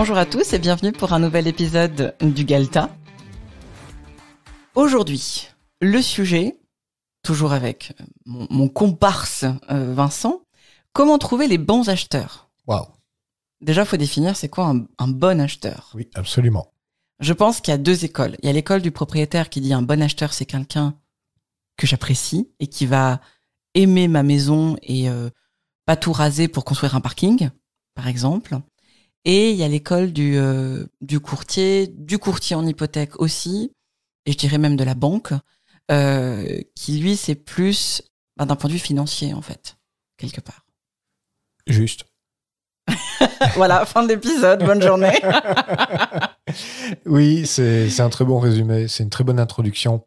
Bonjour à tous et bienvenue pour un nouvel épisode du Galta. Aujourd'hui, le sujet, toujours avec mon comparse Vincent, comment trouver les bons acheteurs. Waouh. Déjà, il faut définir c'est quoi un bon acheteur. Oui, absolument. Je pense qu'il y a deux écoles. Il y a l'école du propriétaire qui dit un bon acheteur, c'est quelqu'un que j'apprécie et qui va aimer ma maison et pas tout raser pour construire un parking, par exemple. Et il y a l'école du courtier en hypothèque aussi, et je dirais même de la banque, qui lui, c'est plus d'un point de vue financier, en fait, quelque part. Juste. Voilà, fin de l'épisode, bonne journée. Oui, c'est un très bon résumé, c'est une très bonne introduction.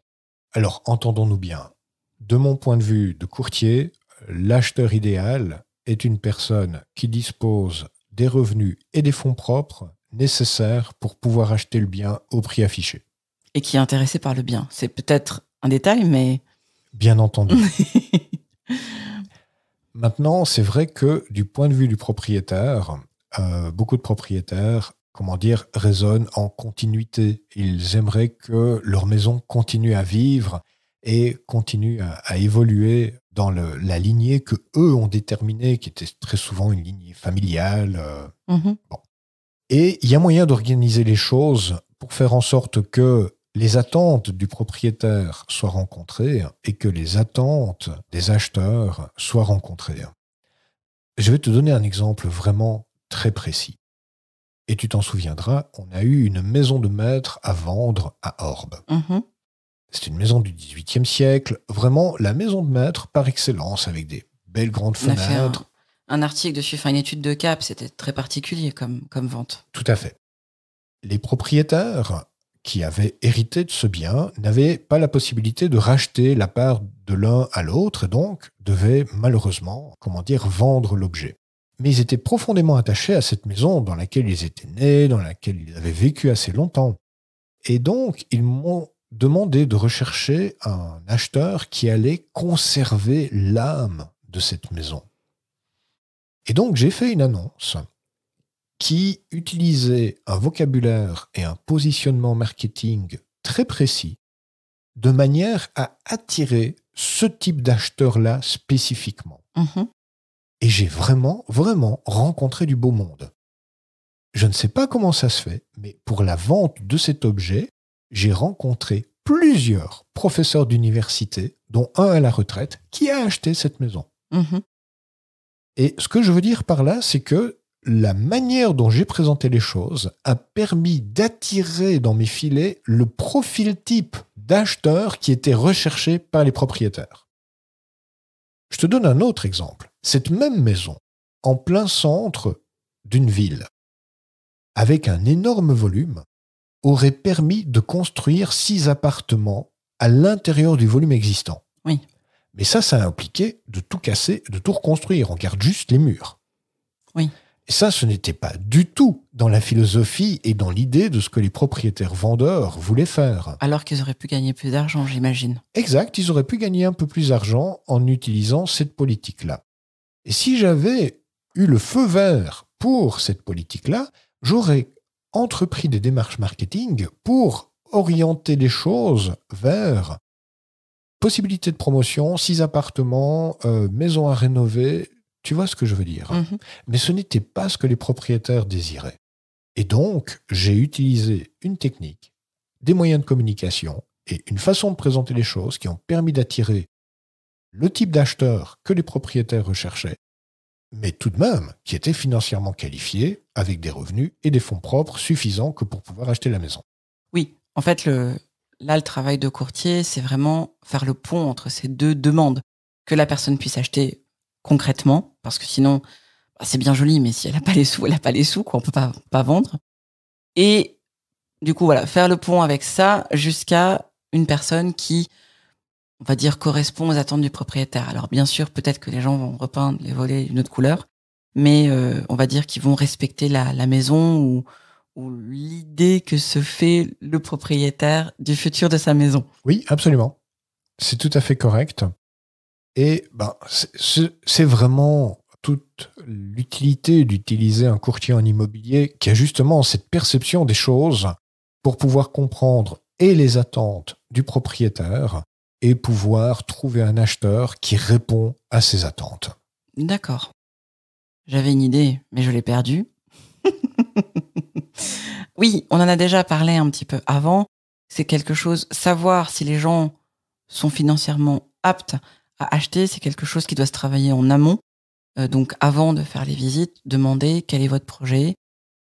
Alors, entendons-nous bien. De mon point de vue de courtier, l'acheteur idéal est une personne qui dispose des revenus et des fonds propres nécessaires pour pouvoir acheter le bien au prix affiché. Et qui est intéressé par le bien. C'est peut-être un détail, mais... Bien entendu. Maintenant, c'est vrai que du point de vue du propriétaire, beaucoup de propriétaires, raisonnent en continuité. Ils aimeraient que leur maison continue à vivre et continue à évoluer dans la lignée que eux ont déterminée, qui était très souvent une lignée familiale. Bon. Et il y a moyen d'organiser les choses pour faire en sorte que les attentes du propriétaire soient rencontrées et que les attentes des acheteurs soient rencontrées. Je vais te donner un exemple vraiment très précis. Et tu t'en souviendras, on a eu une maison de maître à vendre à Orbe. C'est une maison du XVIIIe siècle, vraiment la maison de maître par excellence, avec des belles grandes fenêtres. On a fait un article dessus, une étude de cap, c'était très particulier comme vente. Tout à fait. Les propriétaires qui avaient hérité de ce bien n'avaient pas la possibilité de racheter la part de l'un à l'autre et donc devaient malheureusement, vendre l'objet. Mais ils étaient profondément attachés à cette maison dans laquelle ils étaient nés, dans laquelle ils avaient vécu assez longtemps. Et donc, ils m'ont demandé de rechercher un acheteur qui allait conserver l'âme de cette maison. Et donc, j'ai fait une annonce qui utilisait un vocabulaire et un positionnement marketing très précis de manière à attirer ce type d'acheteur-là spécifiquement. Et j'ai vraiment rencontré du beau monde. Je ne sais pas comment ça se fait, mais pour la vente de cet objet, j'ai rencontré plusieurs professeurs d'université, dont un à la retraite, qui a acheté cette maison. Et ce que je veux dire par là, c'est que la manière dont j'ai présenté les choses a permis d'attirer dans mes filets le profil type d'acheteur qui était recherché par les propriétaires. Je te donne un autre exemple. Cette même maison, en plein centre d'une ville, avec un énorme volume, aurait permis de construire 6 appartements à l'intérieur du volume existant. Oui. Mais ça a impliqué de tout casser, de tout reconstruire. On garde juste les murs. Oui. Et ça, ce n'était pas du tout dans la philosophie et dans l'idée de ce que les propriétaires vendeurs voulaient faire. Alors qu'ils auraient pu gagner plus d'argent, j'imagine. Exact, ils auraient pu gagner un peu plus d'argent en utilisant cette politique-là. Et si j'avais eu le feu vert pour cette politique-là, j'aurais entrepris des démarches marketing pour orienter les choses vers possibilité de promotion, 6 appartements, maison à rénover. Tu vois ce que je veux dire. Mais ce n'était pas ce que les propriétaires désiraient. Et donc, j'ai utilisé une technique, des moyens de communication et une façon de présenter les choses qui ont permis d'attirer le type d'acheteur que les propriétaires recherchaient, mais tout de même qui était financièrement qualifié, avec des revenus et des fonds propres suffisants que pour pouvoir acheter la maison. Oui, en fait, le travail de courtier, c'est vraiment faire le pont entre ces deux demandes. Que la personne puisse acheter concrètement, parce que sinon, c'est bien joli, mais si elle n'a pas les sous, elle n'a pas les sous, quoi, on ne peut pas vendre. Et du coup, voilà, faire le pont avec ça jusqu'à une personne qui, on va dire, correspond aux attentes du propriétaire. Alors bien sûr, peut-être que les gens vont repeindre les volets d'une autre couleur, mais on va dire qu'ils vont respecter la maison ou l'idée que se fait le propriétaire du futur de sa maison. Oui, absolument. C'est tout à fait correct. Et c'est vraiment toute l'utilité d'utiliser un courtier en immobilier qui a justement cette perception des choses pour pouvoir comprendre et les attentes du propriétaire et pouvoir trouver un acheteur qui répond à ses attentes. D'accord. J'avais une idée, mais je l'ai perdue. Oui, on en a déjà parlé un petit peu avant. C'est quelque chose, savoir si les gens sont financièrement aptes à acheter, c'est quelque chose qui doit se travailler en amont. Donc, avant de faire les visites, demander quel est votre projet,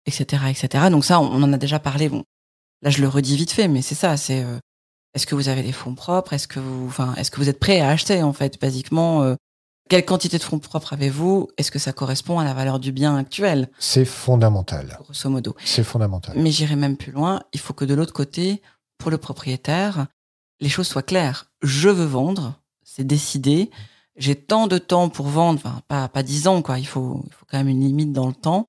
etc., etc. Donc ça, on en a déjà parlé. Bon, là, je le redis vite fait, mais c'est ça. C'est est-ce que vous avez des fonds propres? Est-ce que vous êtes prêt à acheter, en fait, basiquement? Quelle quantité de fonds propres avez-vous? Est-ce que ça correspond à la valeur du bien actuel? C'est fondamental. Grosso modo. C'est fondamental. Mais j'irai même plus loin. Il faut que de l'autre côté, pour le propriétaire, les choses soient claires. Je veux vendre, c'est décidé. J'ai tant de temps pour vendre, enfin, pas 10 ans, quoi. Il faut quand même une limite dans le temps.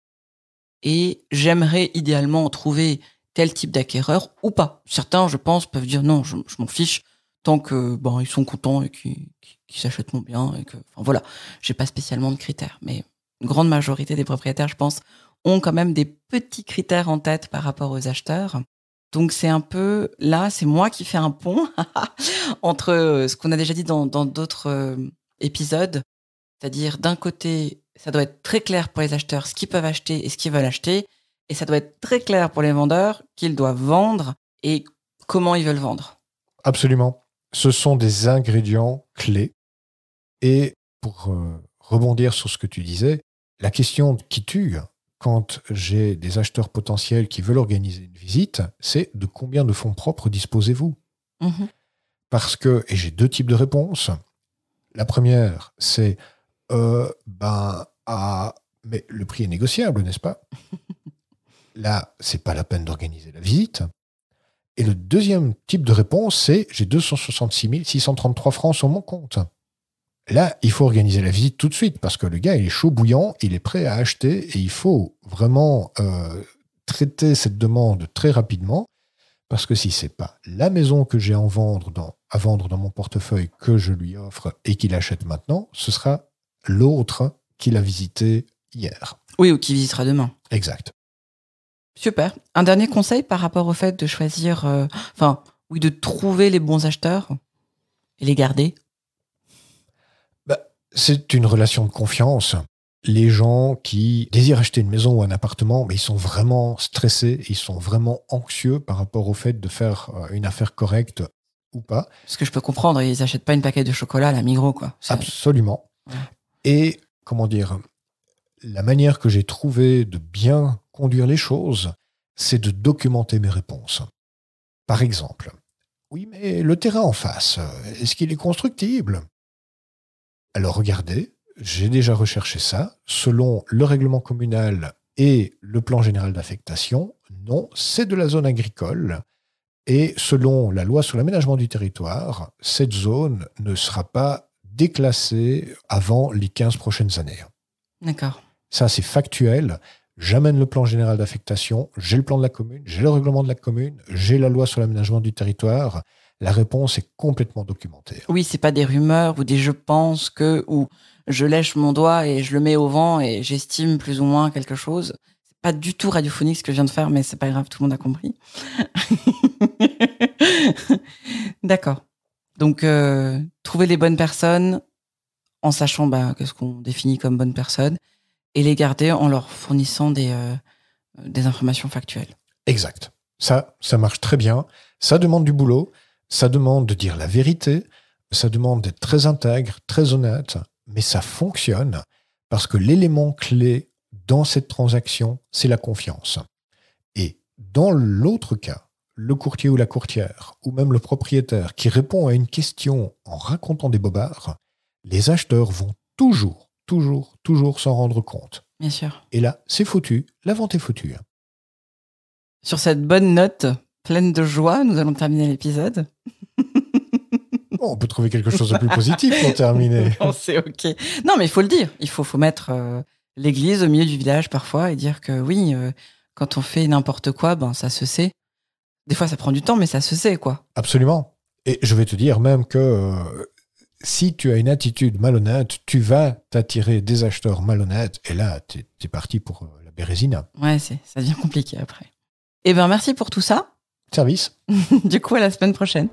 Et j'aimerais idéalement trouver tel type d'acquéreur ou pas. Certains, je pense, peuvent dire non, je m'en fiche, tant que ils sont contents et qu'ils s'achètent mon bien. Et que, enfin, voilà, j'ai pas spécialement de critères. Mais une grande majorité des propriétaires, je pense, ont quand même des petits critères en tête par rapport aux acheteurs. Donc c'est un peu, là, c'est moi qui fais un pont entre ce qu'on a déjà dit dans d'autres épisodes, c'est-à-dire d'un côté, ça doit être très clair pour les acheteurs ce qu'ils peuvent acheter et ce qu'ils veulent acheter, et ça doit être très clair pour les vendeurs qu'ils doivent vendre et comment ils veulent vendre. Absolument. Ce sont des ingrédients clés. Et pour rebondir sur ce que tu disais, la question qui tue quand j'ai des acheteurs potentiels qui veulent organiser une visite, c'est de combien de fonds propres disposez-vous? Mhm. Parce que, et j'ai deux types de réponses. La première, c'est mais le prix est négociable, n'est-ce pas? Là, c'est pas la peine d'organiser la visite. Et le deuxième type de réponse, c'est j'ai 266 633 francs sur mon compte. Là, il faut organiser la visite tout de suite parce que le gars, il est chaud bouillant, il est prêt à acheter et il faut vraiment traiter cette demande très rapidement parce que si c'est pas la maison que j'ai à vendre dans mon portefeuille que je lui offre et qu'il achète maintenant, ce sera l'autre qu'il a visité hier. Oui, ou qui visitera demain. Exact. Super. Un dernier conseil par rapport au fait de choisir, de trouver les bons acheteurs et les garder. C'est une relation de confiance. Les gens qui désirent acheter une maison ou un appartement, mais ils sont vraiment stressés, ils sont vraiment anxieux par rapport au fait de faire une affaire correcte ou pas. Ce que je peux comprendre, ils n'achètent pas une paquet de chocolat à la Migros, quoi. Absolument. Ouais. Et, la manière que j'ai trouvé de bien conduire les choses, c'est de documenter mes réponses. Par exemple, oui, mais le terrain en face, est-ce qu'il est constructible? Alors regardez, j'ai déjà recherché ça. Selon le règlement communal et le plan général d'affectation, non, c'est de la zone agricole. Et selon la loi sur l'aménagement du territoire, cette zone ne sera pas déclassée avant les 15 prochaines années. D'accord. Ça, c'est factuel. J'amène le plan général d'affectation, j'ai le plan de la commune, j'ai le règlement de la commune, j'ai la loi sur l'aménagement du territoire. La réponse est complètement documentée. Oui, c'est pas des rumeurs ou des je pense que, ou je lèche mon doigt et je le mets au vent et j'estime plus ou moins quelque chose. C'est pas du tout radiophonique ce que je viens de faire, mais c'est pas grave, tout le monde a compris. D'accord. Donc, trouver les bonnes personnes en sachant qu'est-ce qu'on définit comme bonne personne et les garder en leur fournissant des informations factuelles. Exact. Ça marche très bien. Ça demande du boulot. Ça demande de dire la vérité, ça demande d'être très intègre, très honnête, mais ça fonctionne parce que l'élément clé dans cette transaction, c'est la confiance. Et dans l'autre cas, le courtier ou la courtière, ou même le propriétaire qui répond à une question en racontant des bobards, les acheteurs vont toujours s'en rendre compte. Bien sûr. Et là, c'est foutu, la vente est foutue. Sur cette bonne note, pleine de joie, nous allons terminer l'épisode. On peut trouver quelque chose de plus positif pour terminer. Non, c'est ok. Non, mais il faut le dire. Il faut mettre l'église au milieu du village parfois et dire que oui, quand on fait n'importe quoi, ça se sait. Des fois, ça prend du temps, mais ça se sait, quoi. Absolument. Et je vais te dire même que si tu as une attitude malhonnête, tu vas t'attirer des acheteurs malhonnêtes. Et là, tu es parti pour la bérésina. Ouais, ça devient compliqué après. Eh ben, merci pour tout ça. Service. Du coup, à la semaine prochaine.